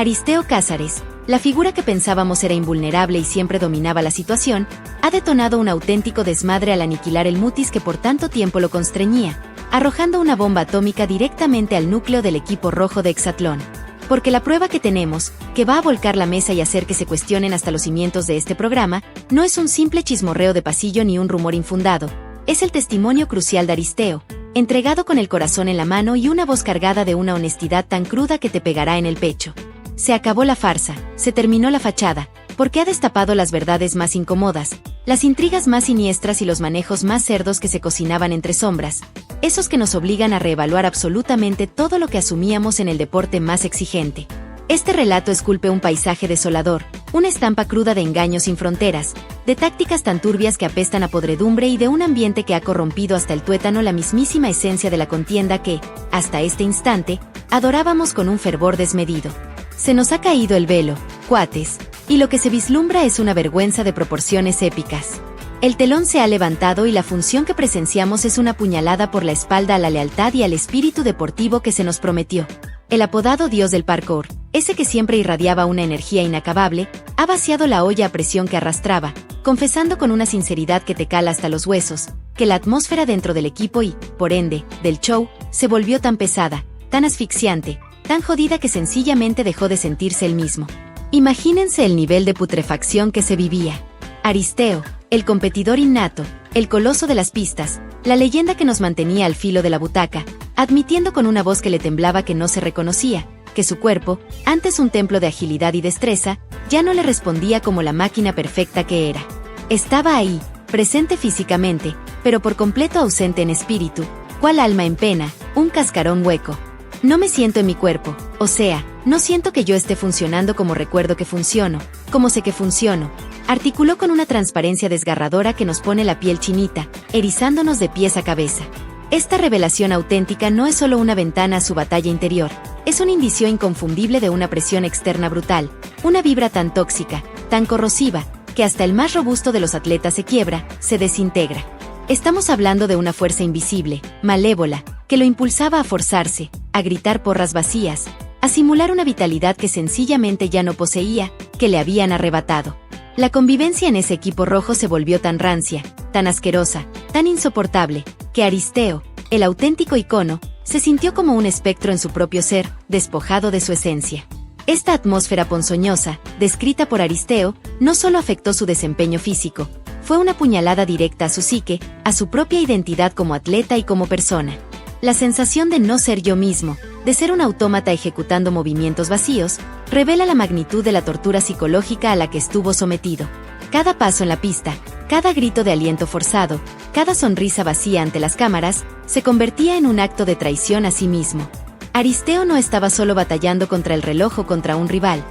Aristeo Cázares, la figura que pensábamos era invulnerable y siempre dominaba la situación, ha detonado un auténtico desmadre al aniquilar el mutis que por tanto tiempo lo constreñía, arrojando una bomba atómica directamente al núcleo del equipo rojo de Hexatlón. Porque la prueba que tenemos, que va a volcar la mesa y hacer que se cuestionen hasta los cimientos de este programa, no es un simple chismorreo de pasillo ni un rumor infundado, es el testimonio crucial de Aristeo, entregado con el corazón en la mano y una voz cargada de una honestidad tan cruda que te pegará en el pecho. Se acabó la farsa, se terminó la fachada, porque ha destapado las verdades más incómodas, las intrigas más siniestras y los manejos más cerdos que se cocinaban entre sombras, esos que nos obligan a reevaluar absolutamente todo lo que asumíamos en el deporte más exigente. Este relato esculpe un paisaje desolador, una estampa cruda de engaños sin fronteras, de tácticas tan turbias que apestan a podredumbre y de un ambiente que ha corrompido hasta el tuétano la mismísima esencia de la contienda que, hasta este instante, adorábamos con un fervor desmedido. Se nos ha caído el velo, cuates, y lo que se vislumbra es una vergüenza de proporciones épicas. El telón se ha levantado y la función que presenciamos es una puñalada por la espalda a la lealtad y al espíritu deportivo que se nos prometió. El apodado dios del parkour, ese que siempre irradiaba una energía inacabable, ha vaciado la olla a presión que arrastraba, confesando con una sinceridad que te cala hasta los huesos, que la atmósfera dentro del equipo y, por ende, del show, se volvió tan pesada, tan asfixiante, tan jodida que sencillamente dejó de sentirse el mismo. Imagínense el nivel de putrefacción que se vivía. Aristeo, el competidor innato, el coloso de las pistas, la leyenda que nos mantenía al filo de la butaca, admitiendo con una voz que le temblaba que no se reconocía, que su cuerpo, antes un templo de agilidad y destreza, ya no le respondía como la máquina perfecta que era. Estaba ahí, presente físicamente, pero por completo ausente en espíritu, cual alma en pena, un cascarón hueco. No me siento en mi cuerpo, o sea, no siento que yo esté funcionando como recuerdo que funciono, como sé que funciono, articuló con una transparencia desgarradora que nos pone la piel chinita, erizándonos de pies a cabeza. Esta revelación auténtica no es solo una ventana a su batalla interior, es un indicio inconfundible de una presión externa brutal, una vibra tan tóxica, tan corrosiva, que hasta el más robusto de los atletas se quiebra, se desintegra. Estamos hablando de una fuerza invisible, malévola, que lo impulsaba a forzarse, a gritar porras vacías, a simular una vitalidad que sencillamente ya no poseía, que le habían arrebatado. La convivencia en ese equipo rojo se volvió tan rancia, tan asquerosa, tan insoportable, que Aristeo, el auténtico icono, se sintió como un espectro en su propio ser, despojado de su esencia. Esta atmósfera ponzoñosa, descrita por Aristeo, no solo afectó su desempeño físico, fue una puñalada directa a su psique, a su propia identidad como atleta y como persona. La sensación de no ser yo mismo, de ser un autómata ejecutando movimientos vacíos, revela la magnitud de la tortura psicológica a la que estuvo sometido. Cada paso en la pista, cada grito de aliento forzado, cada sonrisa vacía ante las cámaras, se convertía en un acto de traición a sí mismo. Aristeo no estaba solo batallando contra el reloj o contra un rival,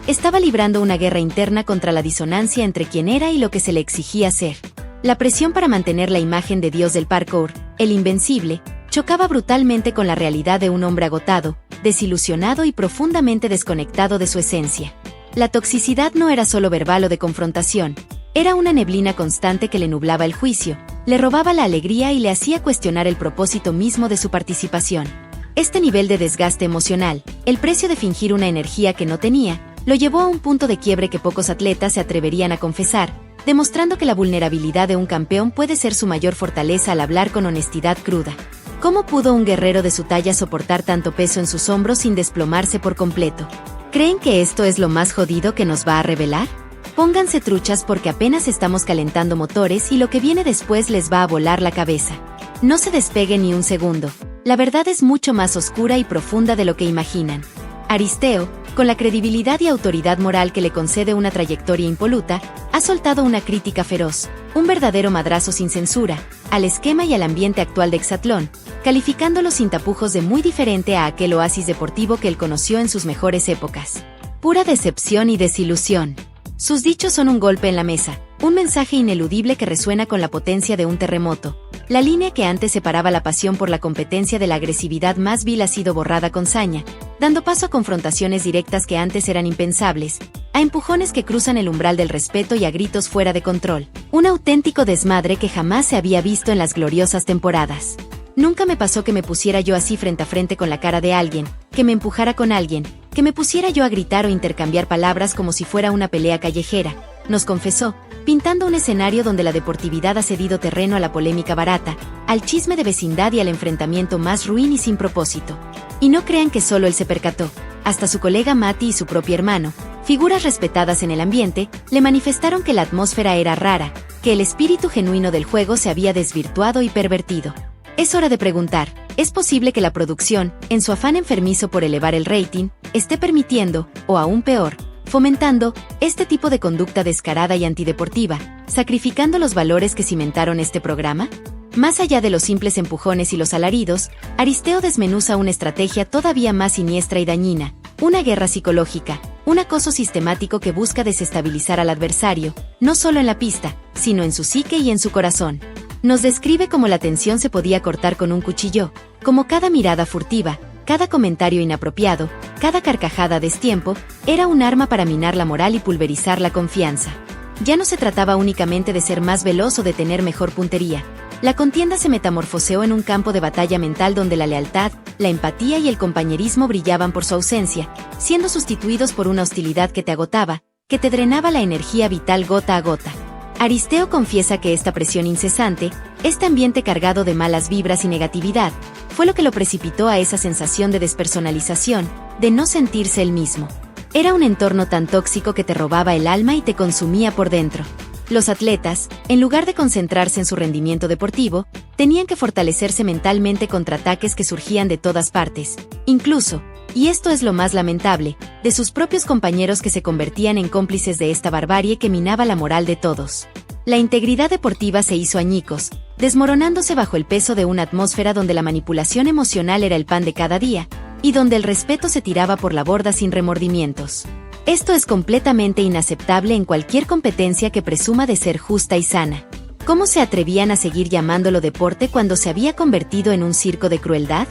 estaba librando una guerra interna contra la disonancia entre quien era y lo que se le exigía ser. La presión para mantener la imagen de dios del parkour, el invencible, chocaba brutalmente con la realidad de un hombre agotado, desilusionado y profundamente desconectado de su esencia. La toxicidad no era solo verbal o de confrontación, era una neblina constante que le nublaba el juicio, le robaba la alegría y le hacía cuestionar el propósito mismo de su participación. Este nivel de desgaste emocional, el precio de fingir una energía que no tenía, lo llevó a un punto de quiebre que pocos atletas se atreverían a confesar, demostrando que la vulnerabilidad de un campeón puede ser su mayor fortaleza al hablar con honestidad cruda. ¿Cómo pudo un guerrero de su talla soportar tanto peso en sus hombros sin desplomarse por completo? ¿Creen que esto es lo más jodido que nos va a revelar? Pónganse truchas porque apenas estamos calentando motores y lo que viene después les va a volar la cabeza. No se despeguen ni un segundo, la verdad es mucho más oscura y profunda de lo que imaginan. Aristeo, con la credibilidad y autoridad moral que le concede una trayectoria impoluta, ha soltado una crítica feroz, un verdadero madrazo sin censura, al esquema y al ambiente actual de Hexatlón, calificándolo sin tapujos de muy diferente a aquel oasis deportivo que él conoció en sus mejores épocas. Pura decepción y desilusión. Sus dichos son un golpe en la mesa, un mensaje ineludible que resuena con la potencia de un terremoto. La línea que antes separaba la pasión por la competencia de la agresividad más vil ha sido borrada con saña, dando paso a confrontaciones directas que antes eran impensables, a empujones que cruzan el umbral del respeto y a gritos fuera de control. Un auténtico desmadre que jamás se había visto en las gloriosas temporadas. Nunca me pasó que me pusiera yo así frente a frente con la cara de alguien, que me empujara con alguien, Que me pusiera yo a gritar o intercambiar palabras como si fuera una pelea callejera, nos confesó, pintando un escenario donde la deportividad ha cedido terreno a la polémica barata, al chisme de vecindad y al enfrentamiento más ruin y sin propósito. Y no crean que solo él se percató, hasta su colega Mati y su propio hermano, figuras respetadas en el ambiente, le manifestaron que la atmósfera era rara, que el espíritu genuino del juego se había desvirtuado y pervertido. Es hora de preguntar, ¿es posible que la producción, en su afán enfermizo por elevar el rating, esté permitiendo, o aún peor, fomentando, este tipo de conducta descarada y antideportiva, sacrificando los valores que cimentaron este programa? Más allá de los simples empujones y los alaridos, Aristeo desmenuza una estrategia todavía más siniestra y dañina, una guerra psicológica, un acoso sistemático que busca desestabilizar al adversario, no solo en la pista, sino en su psique y en su corazón. Nos describe cómo la tensión se podía cortar con un cuchillo, como cada mirada furtiva, cada comentario inapropiado, cada carcajada a destiempo, era un arma para minar la moral y pulverizar la confianza. Ya no se trataba únicamente de ser más veloz o de tener mejor puntería. La contienda se metamorfoseó en un campo de batalla mental donde la lealtad, la empatía y el compañerismo brillaban por su ausencia, siendo sustituidos por una hostilidad que te agotaba, que te drenaba la energía vital gota a gota. Aristeo confiesa que esta presión incesante, este ambiente cargado de malas vibras y negatividad, fue lo que lo precipitó a esa sensación de despersonalización, de no sentirse él mismo. Era un entorno tan tóxico que te robaba el alma y te consumía por dentro. Los atletas, en lugar de concentrarse en su rendimiento deportivo, tenían que fortalecerse mentalmente contra ataques que surgían de todas partes, incluso, y esto es lo más lamentable, de sus propios compañeros que se convertían en cómplices de esta barbarie que minaba la moral de todos. La integridad deportiva se hizo añicos, desmoronándose bajo el peso de una atmósfera donde la manipulación emocional era el pan de cada día, y donde el respeto se tiraba por la borda sin remordimientos. Esto es completamente inaceptable en cualquier competencia que presuma de ser justa y sana. ¿Cómo se atrevían a seguir llamándolo deporte cuando se había convertido en un circo de crueldad?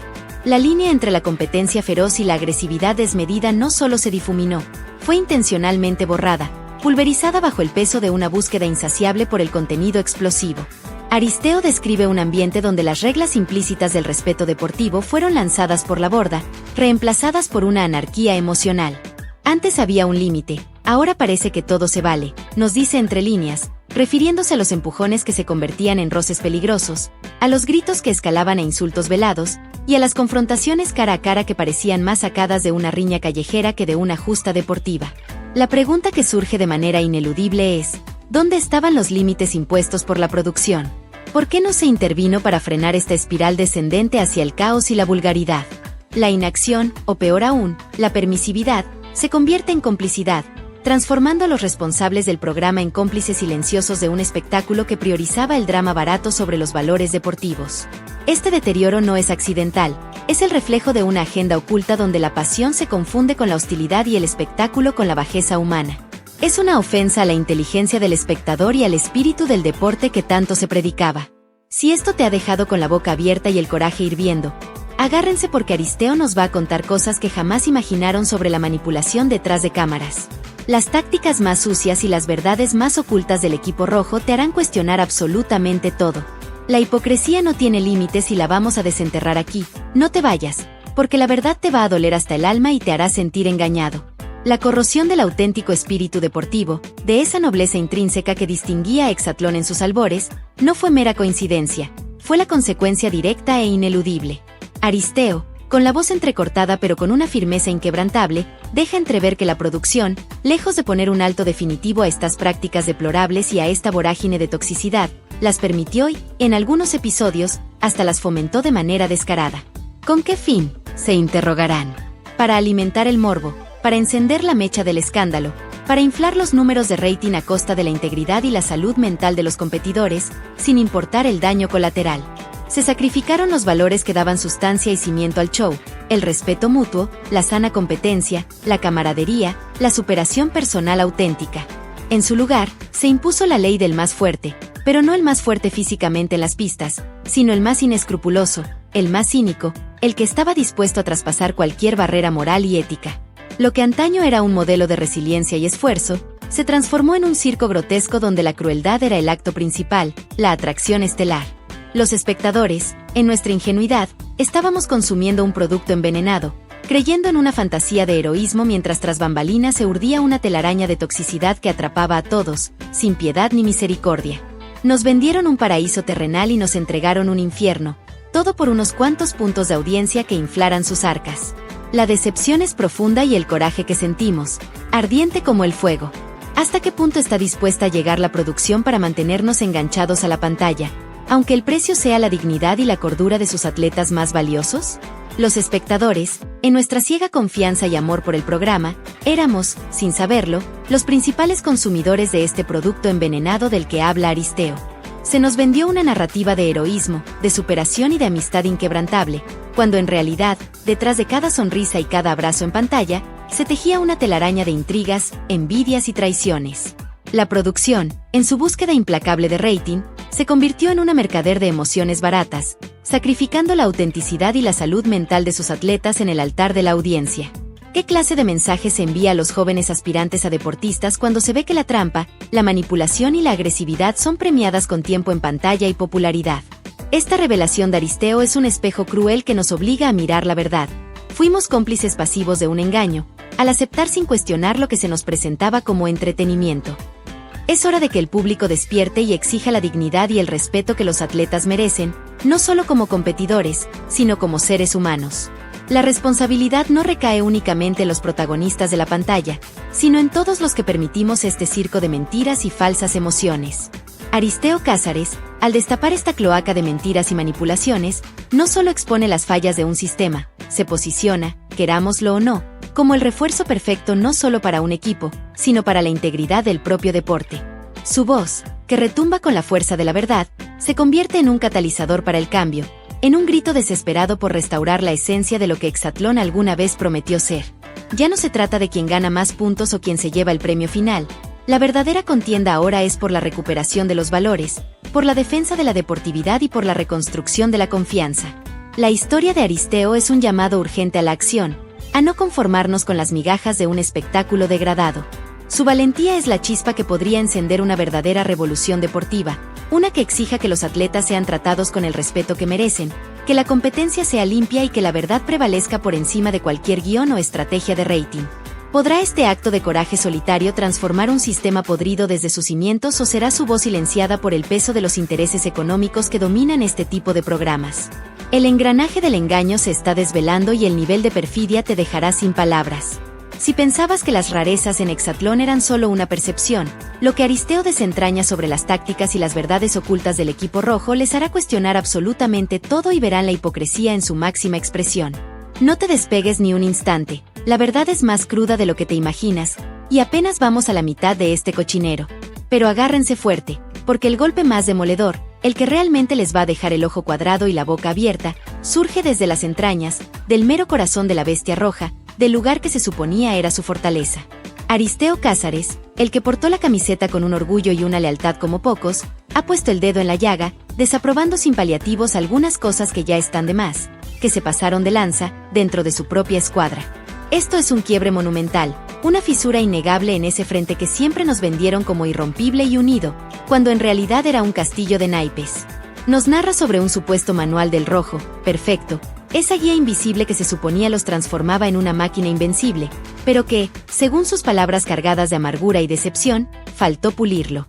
La línea entre la competencia feroz y la agresividad desmedida no solo se difuminó, fue intencionalmente borrada, pulverizada bajo el peso de una búsqueda insaciable por el contenido explosivo. Aristeo describe un ambiente donde las reglas implícitas del respeto deportivo fueron lanzadas por la borda, reemplazadas por una anarquía emocional. Antes había un límite, ahora parece que todo se vale, nos dice entre líneas, refiriéndose a los empujones que se convertían en roces peligrosos, a los gritos que escalaban a insultos velados, y a las confrontaciones cara a cara que parecían más sacadas de una riña callejera que de una justa deportiva. La pregunta que surge de manera ineludible es, ¿dónde estaban los límites impuestos por la producción? ¿Por qué no se intervino para frenar esta espiral descendente hacia el caos y la vulgaridad? La inacción, o peor aún, la permisividad, se convierte en complicidad, transformando a los responsables del programa en cómplices silenciosos de un espectáculo que priorizaba el drama barato sobre los valores deportivos. Este deterioro no es accidental, es el reflejo de una agenda oculta donde la pasión se confunde con la hostilidad y el espectáculo con la bajeza humana. Es una ofensa a la inteligencia del espectador y al espíritu del deporte que tanto se predicaba. Si esto te ha dejado con la boca abierta y el coraje hirviendo, agárrense porque Aristeo nos va a contar cosas que jamás imaginaron sobre la manipulación detrás de cámaras. Las tácticas más sucias y las verdades más ocultas del equipo rojo te harán cuestionar absolutamente todo. La hipocresía no tiene límites y la vamos a desenterrar aquí. No te vayas, porque la verdad te va a doler hasta el alma y te hará sentir engañado. La corrosión del auténtico espíritu deportivo, de esa nobleza intrínseca que distinguía a Hexatlón en sus albores, no fue mera coincidencia, fue la consecuencia directa e ineludible. Aristeo, con la voz entrecortada pero con una firmeza inquebrantable, deja entrever que la producción, lejos de poner un alto definitivo a estas prácticas deplorables y a esta vorágine de toxicidad, las permitió y, en algunos episodios, hasta las fomentó de manera descarada. ¿Con qué fin?, se interrogarán. Para alimentar el morbo, para encender la mecha del escándalo, para inflar los números de rating a costa de la integridad y la salud mental de los competidores, sin importar el daño colateral. Se sacrificaron los valores que daban sustancia y cimiento al show, el respeto mutuo, la sana competencia, la camaradería, la superación personal auténtica. En su lugar, se impuso la ley del más fuerte, pero no el más fuerte físicamente en las pistas, sino el más inescrupuloso, el más cínico, el que estaba dispuesto a traspasar cualquier barrera moral y ética. Lo que antaño era un modelo de resiliencia y esfuerzo, se transformó en un circo grotesco donde la crueldad era el acto principal, la atracción estelar. Los espectadores, en nuestra ingenuidad, estábamos consumiendo un producto envenenado, creyendo en una fantasía de heroísmo mientras tras bambalinas se urdía una telaraña de toxicidad que atrapaba a todos, sin piedad ni misericordia. Nos vendieron un paraíso terrenal y nos entregaron un infierno, todo por unos cuantos puntos de audiencia que inflaran sus arcas. La decepción es profunda y el coraje que sentimos, ardiente como el fuego. ¿Hasta qué punto está dispuesta a llegar la producción para mantenernos enganchados a la pantalla, aunque el precio sea la dignidad y la cordura de sus atletas más valiosos? Los espectadores, en nuestra ciega confianza y amor por el programa, éramos, sin saberlo, los principales consumidores de este producto envenenado del que habla Aristeo. Se nos vendió una narrativa de heroísmo, de superación y de amistad inquebrantable, cuando en realidad, detrás de cada sonrisa y cada abrazo en pantalla, se tejía una telaraña de intrigas, envidias y traiciones. La producción, en su búsqueda implacable de rating, se convirtió en una mercader de emociones baratas, sacrificando la autenticidad y la salud mental de sus atletas en el altar de la audiencia. ¿Qué clase de mensaje se envía a los jóvenes aspirantes a deportistas cuando se ve que la trampa, la manipulación y la agresividad son premiadas con tiempo en pantalla y popularidad? Esta revelación de Aristeo es un espejo cruel que nos obliga a mirar la verdad. Fuimos cómplices pasivos de un engaño, al aceptar sin cuestionar lo que se nos presentaba como entretenimiento. Es hora de que el público despierte y exija la dignidad y el respeto que los atletas merecen, no solo como competidores, sino como seres humanos. La responsabilidad no recae únicamente en los protagonistas de la pantalla, sino en todos los que permitimos este circo de mentiras y falsas emociones. Aristeo Cázares, al destapar esta cloaca de mentiras y manipulaciones, no solo expone las fallas de un sistema, se posiciona, querámoslo o no, como el refuerzo perfecto no solo para un equipo, sino para la integridad del propio deporte. Su voz, que retumba con la fuerza de la verdad, se convierte en un catalizador para el cambio, en un grito desesperado por restaurar la esencia de lo que Hexatlón alguna vez prometió ser. Ya no se trata de quien gana más puntos o quien se lleva el premio final. La verdadera contienda ahora es por la recuperación de los valores, por la defensa de la deportividad y por la reconstrucción de la confianza. La historia de Aristeo es un llamado urgente a la acción, a no conformarnos con las migajas de un espectáculo degradado. Su valentía es la chispa que podría encender una verdadera revolución deportiva, una que exija que los atletas sean tratados con el respeto que merecen, que la competencia sea limpia y que la verdad prevalezca por encima de cualquier guión o estrategia de rating. ¿Podrá este acto de coraje solitario transformar un sistema podrido desde sus cimientos o será su voz silenciada por el peso de los intereses económicos que dominan este tipo de programas? El engranaje del engaño se está desvelando y el nivel de perfidia te dejará sin palabras. Si pensabas que las rarezas en Hexatlón eran solo una percepción, lo que Aristeo desentraña sobre las tácticas y las verdades ocultas del equipo rojo les hará cuestionar absolutamente todo y verán la hipocresía en su máxima expresión. No te despegues ni un instante, la verdad es más cruda de lo que te imaginas, y apenas vamos a la mitad de este cochinero. Pero agárrense fuerte, porque el golpe más demoledor, el que realmente les va a dejar el ojo cuadrado y la boca abierta, surge desde las entrañas, del mero corazón de la bestia roja, del lugar que se suponía era su fortaleza. Aristeo Cázares, el que portó la camiseta con un orgullo y una lealtad como pocos, ha puesto el dedo en la llaga, desaprobando sin paliativos algunas cosas que ya están de más, que se pasaron de lanza, dentro de su propia escuadra. Esto es un quiebre monumental, una fisura innegable en ese frente que siempre nos vendieron como irrompible y unido, cuando en realidad era un castillo de naipes. Nos narra sobre un supuesto manual del rojo, perfecto, esa guía invisible que se suponía los transformaba en una máquina invencible, pero que, según sus palabras cargadas de amargura y decepción, faltó pulirlo.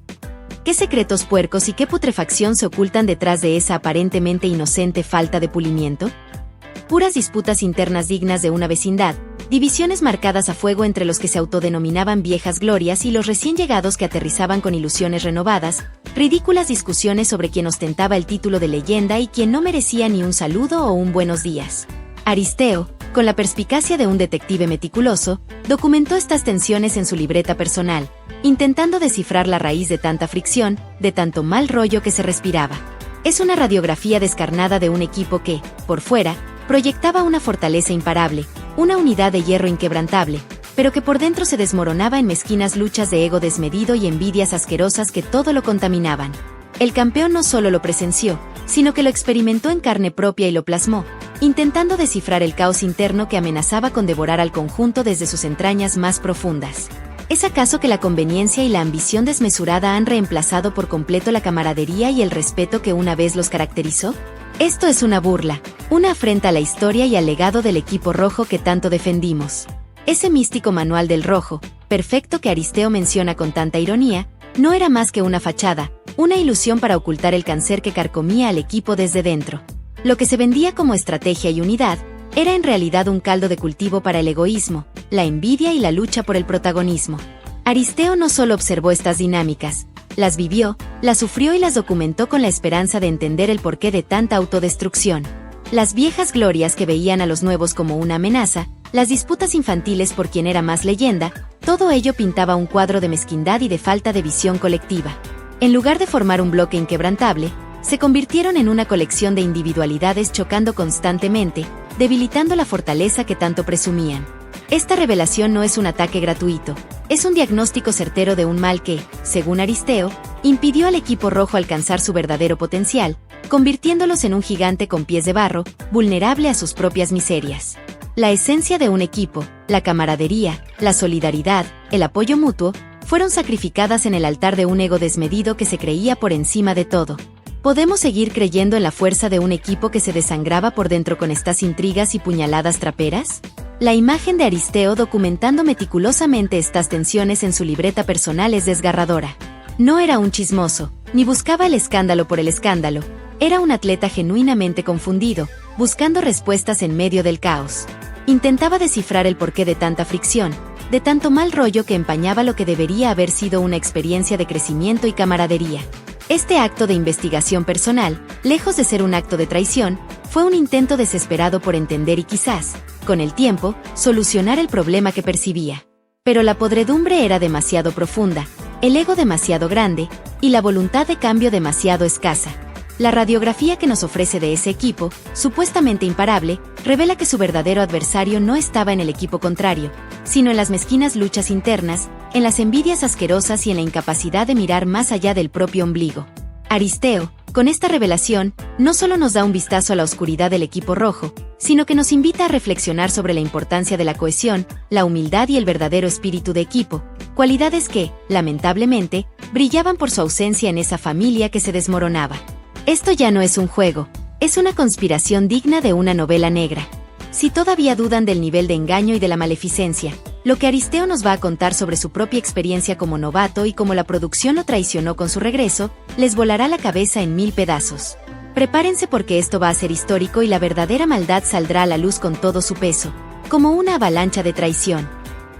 ¿Qué secretos puercos y qué putrefacción se ocultan detrás de esa aparentemente inocente falta de pulimiento? Puras disputas internas dignas de una vecindad, divisiones marcadas a fuego entre los que se autodenominaban viejas glorias y los recién llegados que aterrizaban con ilusiones renovadas, ridículas discusiones sobre quién ostentaba el título de leyenda y quién no merecía ni un saludo o un buenos días. Aristeo, con la perspicacia de un detective meticuloso, documentó estas tensiones en su libreta personal, intentando descifrar la raíz de tanta fricción, de tanto mal rollo que se respiraba. Es una radiografía descarnada de un equipo que, por fuera, proyectaba una fortaleza imparable, una unidad de hierro inquebrantable, pero que por dentro se desmoronaba en mezquinas luchas de ego desmedido y envidias asquerosas que todo lo contaminaban. El campeón no solo lo presenció, sino que lo experimentó en carne propia y lo plasmó, intentando descifrar el caos interno que amenazaba con devorar al conjunto desde sus entrañas más profundas. ¿Es acaso que la conveniencia y la ambición desmesurada han reemplazado por completo la camaradería y el respeto que una vez los caracterizó? Esto es una burla, Una afrenta a la historia y al legado del equipo rojo que tanto defendimos. Ese místico manual del rojo, perfecto que Aristeo menciona con tanta ironía, no era más que una fachada, una ilusión para ocultar el cáncer que carcomía al equipo desde dentro. Lo que se vendía como estrategia y unidad, era en realidad un caldo de cultivo para el egoísmo, la envidia y la lucha por el protagonismo. Aristeo no solo observó estas dinámicas, las vivió, las sufrió y las documentó con la esperanza de entender el porqué de tanta autodestrucción. Las viejas glorias que veían a los nuevos como una amenaza, las disputas infantiles por quién era más leyenda, todo ello pintaba un cuadro de mezquindad y de falta de visión colectiva. En lugar de formar un bloque inquebrantable, se convirtieron en una colección de individualidades chocando constantemente, debilitando la fortaleza que tanto presumían. Esta revelación no es un ataque gratuito, es un diagnóstico certero de un mal que, según Aristeo, impidió al equipo rojo alcanzar su verdadero potencial, convirtiéndolos en un gigante con pies de barro, vulnerable a sus propias miserias. La esencia de un equipo, la camaradería, la solidaridad, el apoyo mutuo, fueron sacrificadas en el altar de un ego desmedido que se creía por encima de todo. ¿Podemos seguir creyendo en la fuerza de un equipo que se desangraba por dentro con estas intrigas y puñaladas traperas? La imagen de Aristeo documentando meticulosamente estas tensiones en su libreta personal es desgarradora. No era un chismoso, ni buscaba el escándalo por el escándalo, era un atleta genuinamente confundido, buscando respuestas en medio del caos. Intentaba descifrar el porqué de tanta fricción, de tanto mal rollo que empañaba lo que debería haber sido una experiencia de crecimiento y camaradería. Este acto de investigación personal, lejos de ser un acto de traición, fue un intento desesperado por entender y quizás, con el tiempo, solucionar el problema que percibía. Pero la podredumbre era demasiado profunda, el ego demasiado grande, y la voluntad de cambio demasiado escasa. La radiografía que nos ofrece de ese equipo, supuestamente imparable, revela que su verdadero adversario no estaba en el equipo contrario, sino en las mezquinas luchas internas, en las envidias asquerosas y en la incapacidad de mirar más allá del propio ombligo. Aristeo, con esta revelación, no solo nos da un vistazo a la oscuridad del equipo rojo, sino que nos invita a reflexionar sobre la importancia de la cohesión, la humildad y el verdadero espíritu de equipo, cualidades que, lamentablemente, brillaban por su ausencia en esa familia que se desmoronaba. Esto ya no es un juego, es una conspiración digna de una novela negra. Si todavía dudan del nivel de engaño y de la maleficencia, lo que Aristeo nos va a contar sobre su propia experiencia como novato y cómo la producción lo traicionó con su regreso, les volará la cabeza en 1000 pedazos. Prepárense porque esto va a ser histórico y la verdadera maldad saldrá a la luz con todo su peso, como una avalancha de traición.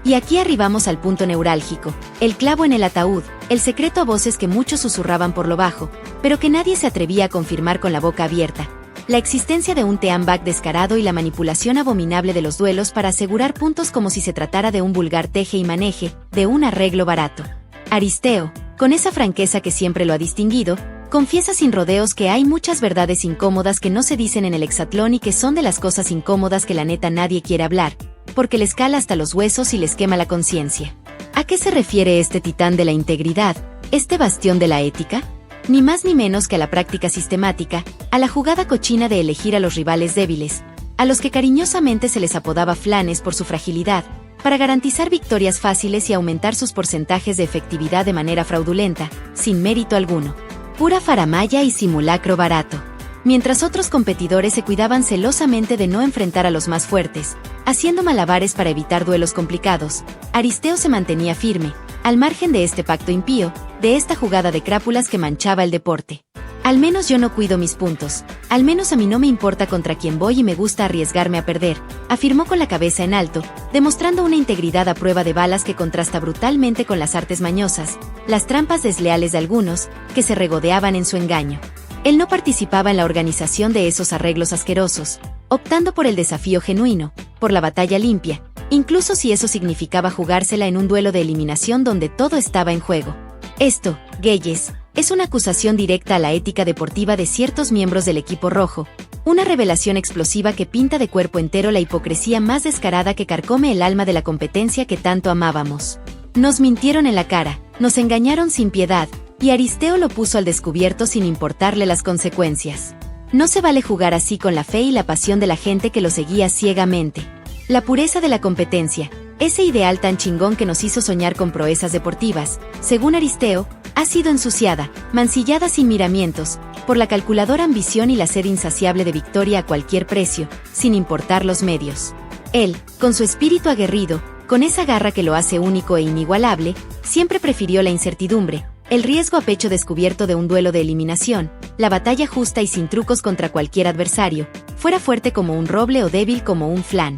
Y aquí arribamos al punto neurálgico, el clavo en el ataúd, el secreto a voces que muchos susurraban por lo bajo, pero que nadie se atrevía a confirmar con la boca abierta. La existencia de un teamback descarado y la manipulación abominable de los duelos para asegurar puntos como si se tratara de un vulgar teje y maneje, de un arreglo barato. Aristeo, con esa franqueza que siempre lo ha distinguido, confiesa sin rodeos que hay muchas verdades incómodas que no se dicen en el hexatlón y que son de las cosas incómodas que la neta nadie quiere hablar, porque les cala hasta los huesos y les quema la conciencia. ¿A qué se refiere este titán de la integridad, este bastión de la ética? Ni más ni menos que a la práctica sistemática, a la jugada cochina de elegir a los rivales débiles, a los que cariñosamente se les apodaba flanes por su fragilidad, para garantizar victorias fáciles y aumentar sus porcentajes de efectividad de manera fraudulenta, sin mérito alguno. Pura faramalla y simulacro barato. Mientras otros competidores se cuidaban celosamente de no enfrentar a los más fuertes, haciendo malabares para evitar duelos complicados, Aristeo se mantenía firme, al margen de este pacto impío, de esta jugada de crápulas que manchaba el deporte. Al menos yo no cuido mis puntos, al menos a mí no me importa contra quién voy y me gusta arriesgarme a perder, afirmó con la cabeza en alto, demostrando una integridad a prueba de balas que contrasta brutalmente con las artes mañosas, las trampas desleales de algunos, que se regodeaban en su engaño. Él no participaba en la organización de esos arreglos asquerosos, optando por el desafío genuino, por la batalla limpia, incluso si eso significaba jugársela en un duelo de eliminación donde todo estaba en juego. Esto, Geyes, es una acusación directa a la ética deportiva de ciertos miembros del equipo rojo, una revelación explosiva que pinta de cuerpo entero la hipocresía más descarada que carcome el alma de la competencia que tanto amábamos. Nos mintieron en la cara, nos engañaron sin piedad, y Aristeo lo puso al descubierto sin importarle las consecuencias. No se vale jugar así con la fe y la pasión de la gente que lo seguía ciegamente. La pureza de la competencia, ese ideal tan chingón que nos hizo soñar con proezas deportivas, según Aristeo, ha sido ensuciada, mancillada sin miramientos, por la calculadora ambición y la sed insaciable de victoria a cualquier precio, sin importar los medios. Él, con su espíritu aguerrido, con esa garra que lo hace único e inigualable, siempre prefirió la incertidumbre, el riesgo a pecho descubierto de un duelo de eliminación, la batalla justa y sin trucos contra cualquier adversario, fuera fuerte como un roble o débil como un flan.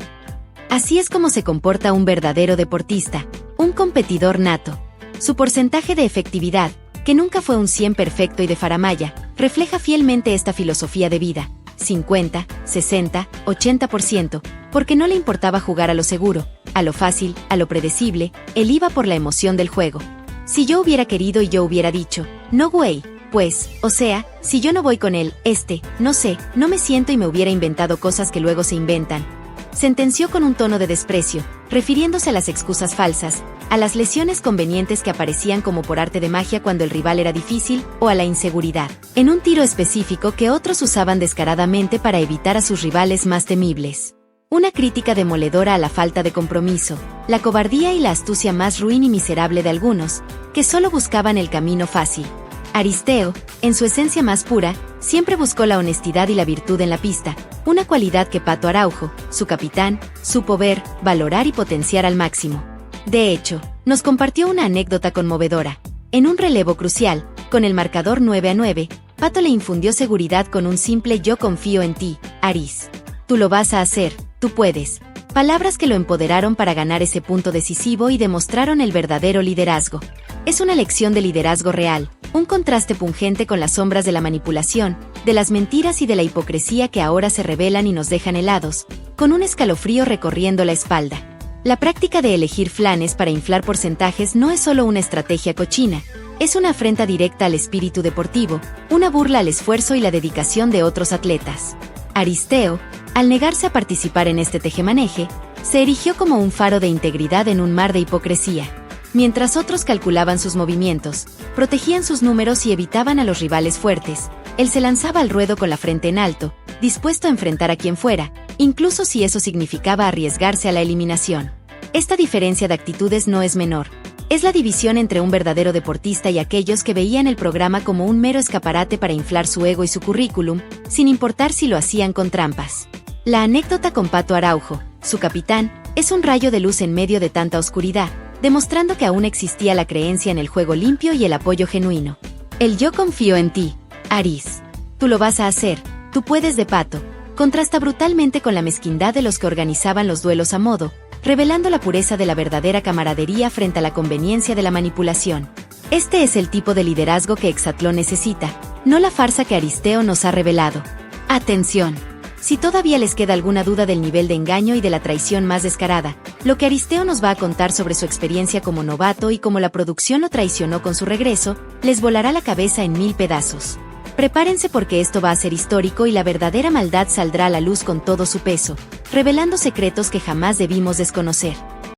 Así es como se comporta un verdadero deportista, un competidor nato. Su porcentaje de efectividad, que nunca fue un 100 perfecto y de faramalla, refleja fielmente esta filosofía de vida, 50, 60, 80%, porque no le importaba jugar a lo seguro, a lo fácil, a lo predecible, él iba por la emoción del juego. Si yo hubiera querido y yo hubiera dicho, no güey, pues, o sea, si yo no voy con él, no sé, no me siento y me hubiera inventado cosas que luego se inventan. Sentenció con un tono de desprecio, refiriéndose a las excusas falsas, a las lesiones convenientes que aparecían como por arte de magia cuando el rival era difícil, o a la inseguridad, en un tiro específico que otros usaban descaradamente para evitar a sus rivales más temibles. Una crítica demoledora a la falta de compromiso, la cobardía y la astucia más ruin y miserable de algunos, que solo buscaban el camino fácil. Aristeo, en su esencia más pura, siempre buscó la honestidad y la virtud en la pista, una cualidad que Pato Araujo, su capitán, supo ver, valorar y potenciar al máximo. De hecho, nos compartió una anécdota conmovedora. En un relevo crucial, con el marcador 9-9, Pato le infundió seguridad con un simple "yo confío en ti, Aris. Tú lo vas a hacer, tú puedes". Palabras que lo empoderaron para ganar ese punto decisivo y demostraron el verdadero liderazgo. Es una lección de liderazgo real, un contraste pungente con las sombras de la manipulación, de las mentiras y de la hipocresía que ahora se revelan y nos dejan helados, con un escalofrío recorriendo la espalda. La práctica de elegir flanes para inflar porcentajes no es solo una estrategia cochina, es una afrenta directa al espíritu deportivo, una burla al esfuerzo y la dedicación de otros atletas. Aristeo, al negarse a participar en este tejemaneje, se erigió como un faro de integridad en un mar de hipocresía. Mientras otros calculaban sus movimientos, protegían sus números y evitaban a los rivales fuertes, él se lanzaba al ruedo con la frente en alto, dispuesto a enfrentar a quien fuera, incluso si eso significaba arriesgarse a la eliminación. Esta diferencia de actitudes no es menor. Es la división entre un verdadero deportista y aquellos que veían el programa como un mero escaparate para inflar su ego y su currículum, sin importar si lo hacían con trampas. La anécdota con Pato Araujo, su capitán, es un rayo de luz en medio de tanta oscuridad, demostrando que aún existía la creencia en el juego limpio y el apoyo genuino. El "yo confío en ti, Aris. Tú lo vas a hacer, tú puedes" de Pato, contrasta brutalmente con la mezquindad de los que organizaban los duelos a modo, revelando la pureza de la verdadera camaradería frente a la conveniencia de la manipulación. Este es el tipo de liderazgo que Hexatlón necesita, no la farsa que Aristeo nos ha revelado. Atención. Si todavía les queda alguna duda del nivel de engaño y de la traición más descarada, lo que Aristeo nos va a contar sobre su experiencia como novato y cómo la producción lo traicionó con su regreso, les volará la cabeza en 1000 pedazos. Prepárense porque esto va a ser histórico y la verdadera maldad saldrá a la luz con todo su peso, revelando secretos que jamás debimos desconocer.